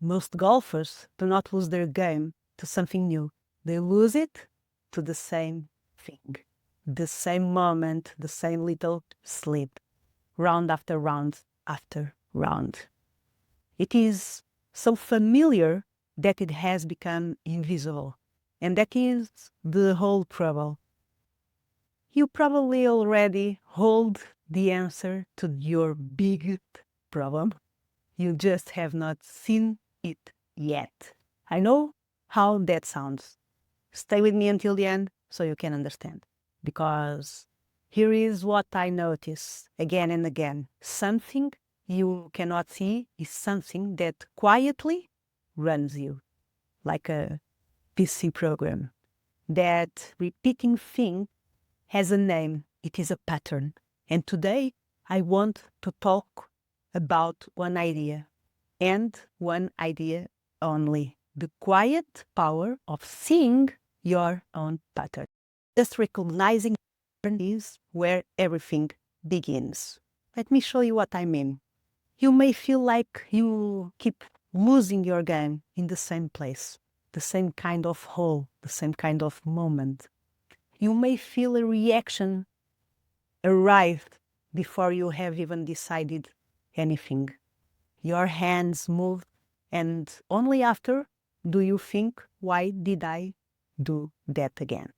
most golfers do not lose their game to something new. They lose it to the same thing, the same moment, the same little slip, round after round after round. It is so familiar that it has become invisible. And that is the whole trouble. You probably already hold the answer to your biggest problem. You just have not seen it yet. I know how that sounds. Stay with me until the end so you can understand. Because here is what I notice again and again. Something you cannot see is something that quietly runs you, like a PC program. That repeating thing has a name. It is a pattern. And today I want to talk about one idea, and one idea only: the quiet power of seeing your own pattern. Just recognizing is where everything begins. Let me show you what I mean. You may feel like you keep losing your game in the same place, the same kind of hole, the same kind of moment. You may feel a reaction arrived before you have even decided anything. Your hands move, and only after do you think, why did I do that again?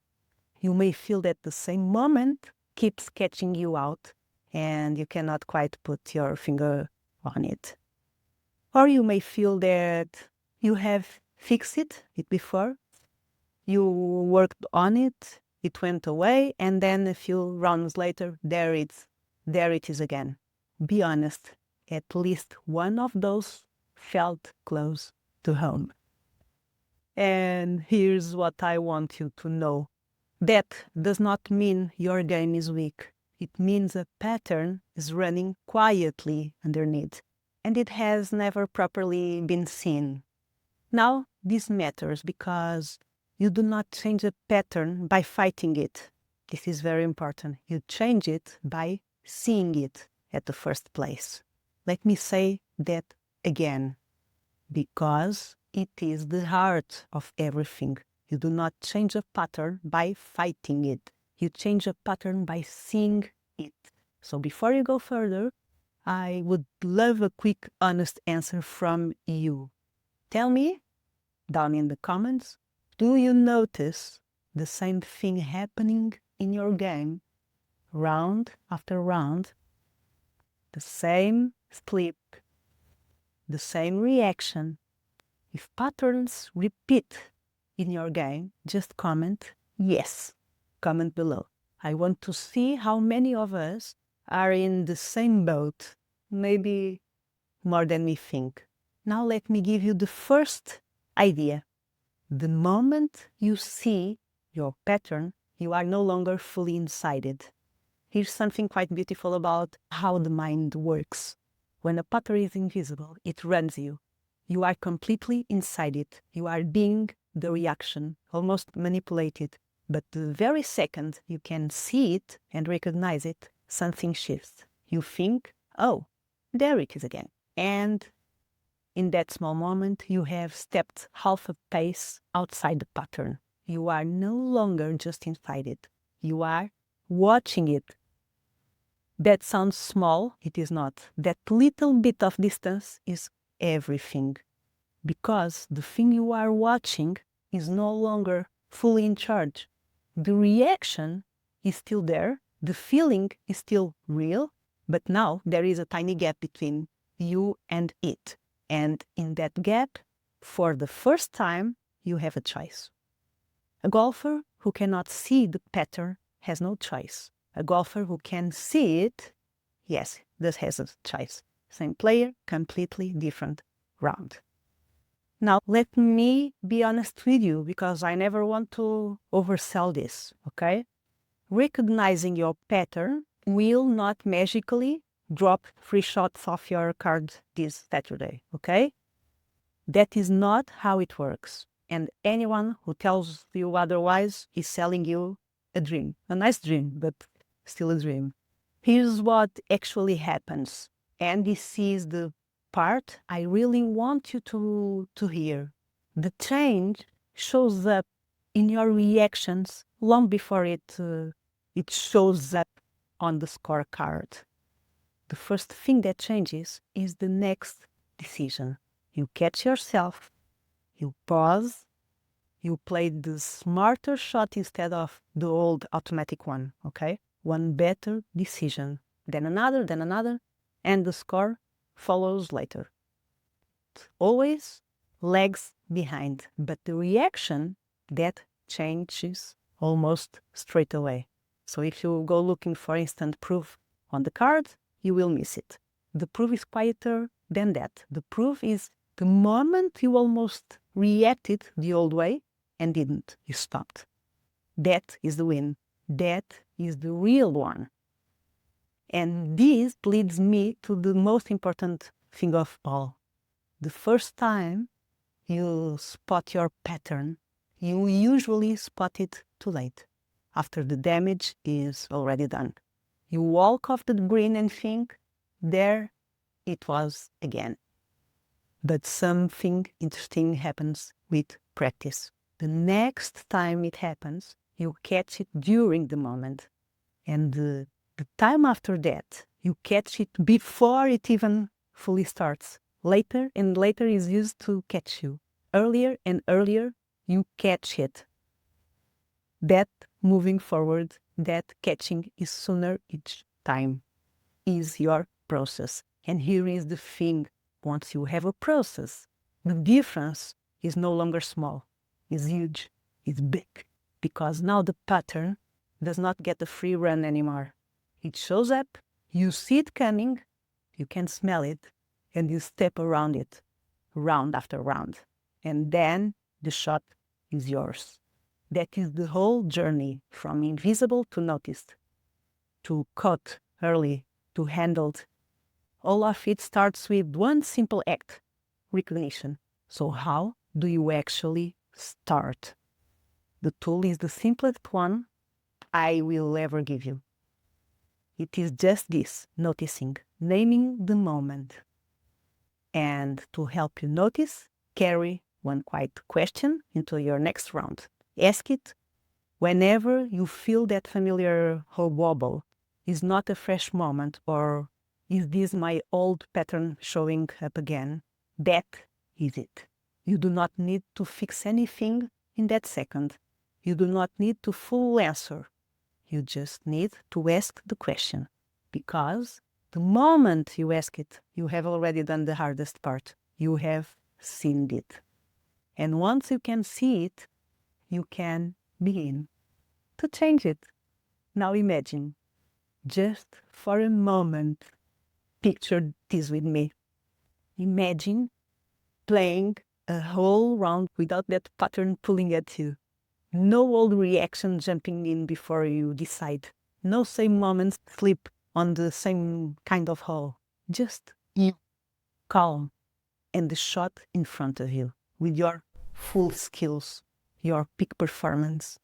You may feel that the same moment keeps catching you out, and you cannot quite put your finger on it. Or you may feel that you have fixed it before, you worked on it, it went away, and then a few rounds later, there it is again. Be honest, at least one of those felt close to home. And here's what I want you to know. That does not mean your game is weak. It means a pattern is running quietly underneath, and it has never properly been seen. Now, this matters because you do not change a pattern by fighting it. This is very important. You change it by seeing it at the first place. Let me say that again, because it is the heart of everything. You do not change a pattern by fighting it. You change a pattern by seeing it. So before you go further, I would love a quick, honest answer from you. Tell me down in the comments, do you notice the same thing happening in your game, round after round? The same slip, the same reaction. If patterns repeat in your game, just comment yes. Comment below. I want to see how many of us are in the same boat, maybe more than we think. Now let me give you the first idea. The moment you see your pattern, you are no longer fully inside it. Here's something quite beautiful about how the mind works. When a pattern is invisible, it runs you. You are completely inside it. You are being the reaction, almost manipulated. But the very second you can see it and recognize it, something shifts. You think, oh, there it is again. And in that small moment, you have stepped half a pace outside the pattern. You are no longer just inside it. You are watching it. That sounds small. It is not. That little bit of distance is everything. Because the thing you are watching is no longer fully in charge. The reaction is still there. The feeling is still real. But now there is a tiny gap between you and it. And in that gap, for the first time, you have a choice. A golfer who cannot see the pattern has no choice. A golfer who can see it, yes, this has a choice. Same player, completely different round. Now, let me be honest with you, because I never want to oversell this, okay? Recognizing your pattern will not magically drop 3 shots off your card this Saturday, okay? That is not how it works. And anyone who tells you otherwise is selling you a dream. A nice dream, but still a dream. Here's what actually happens. And this is the part I really want you to hear. The change shows up in your reactions long before it shows up on the scorecard. The first thing that changes is the next decision. You catch yourself, you pause, you play the smarter shot instead of the old automatic one, okay? One better decision, then another, and the score follows later. It always lags behind, but the reaction, that changes almost straight away. So if you go looking for instant proof on the card, you will miss it. The proof is quieter than that. The proof is the moment you almost reacted the old way and didn't, you stopped. That is the win. That is the real one. And this leads me to the most important thing of all. The first time you spot your pattern, you usually spot it too late, after the damage is already done. You walk off the green and think, there it was again. But something interesting happens with practice. The next time it happens, you catch it during the moment. And the time after that, you catch it before it even fully starts. Later and later is used to catch you. Earlier and earlier, you catch it. That moving forward, that catching is sooner each time, is your process. And here is the thing. Once you have a process, the difference is no longer small, it's huge, it's big. Because now the pattern does not get a free run anymore. It shows up, you see it coming, you can smell it, and you step around it, round after round. And then the shot is yours. That is the whole journey, from invisible to noticed, to caught early, to handled. All of it starts with one simple act, recognition. So how do you actually start? The tool is the simplest one I will ever give you. It is just this, noticing, naming the moment. And to help you notice, carry one quiet question into your next round. Ask it whenever you feel that familiar wobble. Is not a fresh moment, or is this my old pattern showing up again? That is it. You do not need to fix anything in that second. You do not need to full answer. You just need to ask the question. Because the moment you ask it, you have already done the hardest part. You have seen it. And once you can see it, you can begin to change it. Now imagine, just for a moment, picture this with me. Imagine playing a whole round without that pattern pulling at you. No old reaction jumping in before you decide. No same moments slip on the same kind of hole. Just you, calm, and the shot in front of you with your full skills, your peak performance.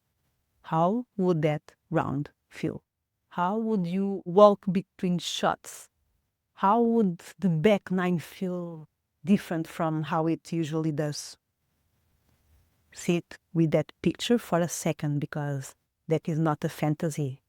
How would that round feel? How would you walk between shots? How would the back nine feel different from how it usually does? Sit with that picture for a second, because that is not a fantasy.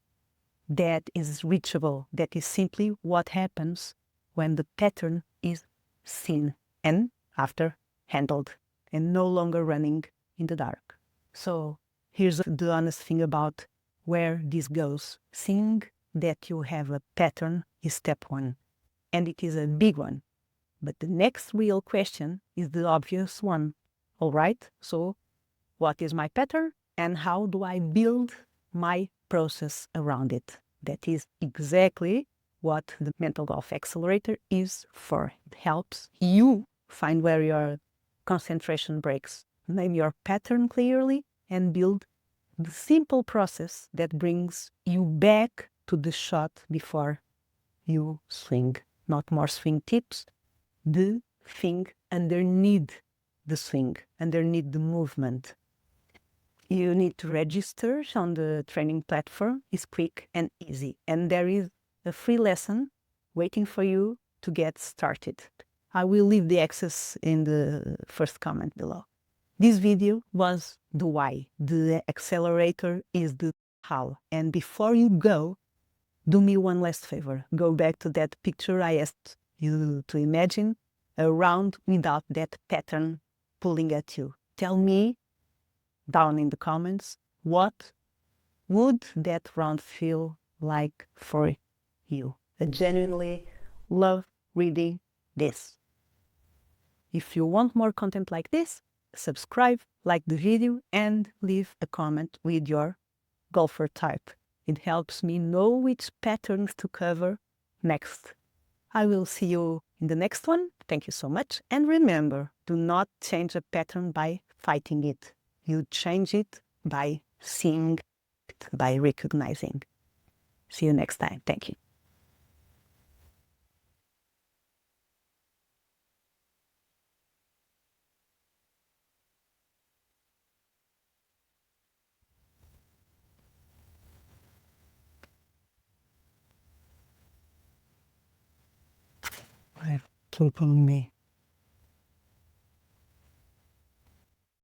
That is reachable. That is simply what happens when the pattern is seen and after handled and no longer running in the dark. So here's the honest thing about where this goes. Seeing that you have a pattern is step one, and it is a big one. But the next real question is the obvious one. All right, so what is my pattern and how do I build my process around it? That is exactly what the Mental Golf Accelerator is for. It helps you find where your concentration breaks, name your pattern clearly, and build the simple process that brings you back to the shot before you swing. Not more swing tips, the thing underneath the swing, underneath the movement. You need to register on the training platform. It's quick and easy. And there is a free lesson waiting for you to get started. I will leave the access in the first comment below. This video was the why. The accelerator is the how. And before you go, do me one last favor. Go back to that picture I asked you to imagine, a round without that pattern pulling at you. Tell me down in the comments, what would that round feel like for you? I genuinely love reading this. If you want more content like this, subscribe, like the video, and leave a comment with your golfer type. It helps me know which patterns to cover next. I will see you in the next one. Thank you so much. And remember, do not change a pattern by fighting it. You change it by seeing it, by recognizing. See you next time. Thank you. Keep on me.